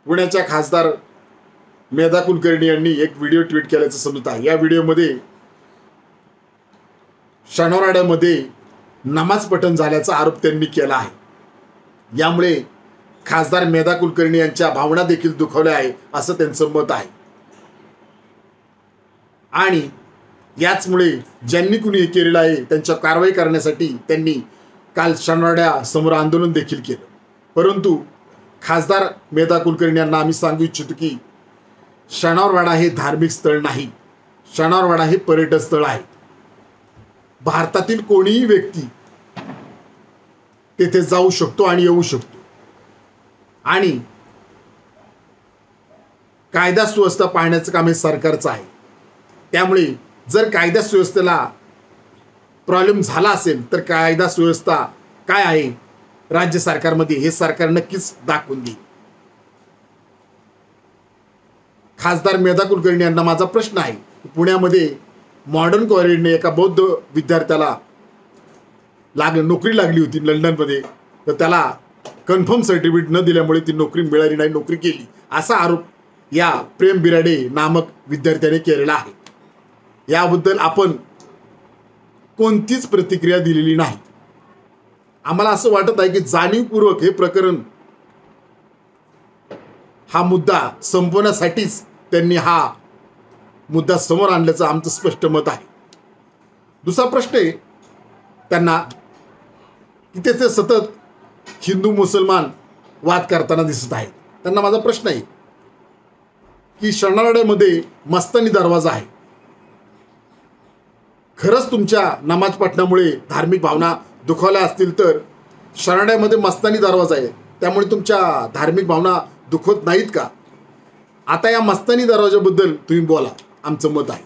पुण्याच्या खासदार मेधा कुलकर्णी यांनी एक व्हिडिओ ट्विट केल्याचं समजत आहे। या व्हिडिओमध्ये शनिवारवाड्यामध्ये नमाज पठण झाल्याचा आरोप त्यांनी केला आहे। यामुळे खासदार मेधा कुलकर्णी यांच्या भावना देखील दुखावल्या आहे असं त्यांचं मत आहे। आणि याचमुळे ज्यांनी कुणी हे केलेलं आहे त्यांच्या कारवाई करण्यासाठी त्यांनी काल शनिवारवाड्यासमोर आंदोलन देखील केलं। परंतु खासदार मेधा कुलकर्णी यांना आम्ही सांगू इच्छितो की शनिवारवाडा हे धार्मिक स्थळ नाही, शनिवारवाडा हे पर्यटन स्थळ आहे। भारतातील कोणीही व्यक्ती तेथे जाऊ शकतो आणि येऊ शकतो आणि कायदा सुव्यवस्था पाहण्याचं काम हे सरकारचं आहे। त्यामुळे जर कायदा सुव्यवस्थेला प्रॉब्लेम झाला असेल तर कायदा सुव्यवस्था काय आहे राज्य सरकारमध्ये हे सरकार नक्कीच दाखवून देईल। खासदार मेधा कुलकर्णी यांना माझा प्रश्न आहे, पुण्यामध्ये मॉडर्न कॉलेजने एका बौद्ध विद्यार्थ्याला नोकरी लागली होती लंडनमध्ये, तर त्याला कन्फर्म सर्टिफिकेट न दिल्यामुळे ती नोकरी मिळाली नाही, नोकरी केली असा आरोप या प्रेम बिराडे नामक विद्यार्थ्याने केलेला आहे। याबद्दल आपण कोणतीच प्रतिक्रिया दिलेली नाही। आम्हाला असं वाटत आहे की जाणीवपूर्वक हे प्रकरण हा मुद्दा संपवण्यासाठीच त्यांनी हा मुद्दा समोर आणल्याचं आमचं स्पष्ट मत आहे। दुसरा प्रश्न आहे त्यांना की ते सतत हिंदू मुसलमान वाद करताना दिसत आहेत। त्यांना माझा प्रश्न आहे की शनिवारवाड्यामध्ये मस्तानी दरवाजा आहे, खरंच तुमच्या नमाज पठणामुळे धार्मिक भावना दुखावल्या असतील तर शनिवारवाड्यामध्ये मस्तानी दरवाजा आहे, त्यामुळे तुमच्या धार्मिक भावना दुखवत नाहीत का? आता या मस्तानी दरवाजाबद्दल तुम्ही बोला, आमचं मत आहे।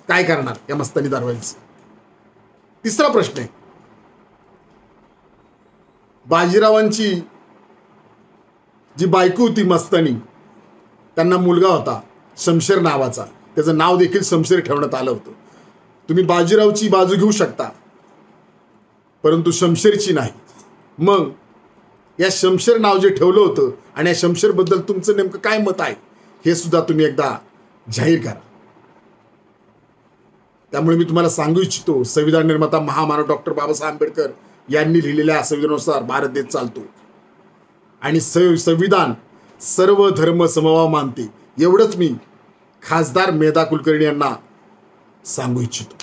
काय करणार या मस्तानी दरवाजाचं? तिसरा प्रश्न आहे, बाजीरावांची जी बायको होती मस्तानी, त्यांना मुलगा होता शमशेर नावाचा, त्याचं नाव देखील शमशेर ठेवण्यात आलं होतं। तुम्ही बाजीरावची बाजू घेऊ शकता परंतु शमशेरची नाही। मग या शमशेर नाव जे ठेवलं होतं आणि या शमशेरबद्दल तुमचं नेमकं काय मत आहे हे सुद्धा तुम्ही एकदा जाहीर करा। त्यामुळे मी तुम्हाला सांगू इच्छितो, संविधान निर्माता महामानव डॉक्टर बाबासाहेब आंबेडकर यांनी लिहिलेल्या संविधानानुसार भारत देश चालतो आणि संविधान सर्व धर्म समभाव मानते, एवढंच मी खासदार मेधा कुलकर्णी यांना सांगू इच्छितो।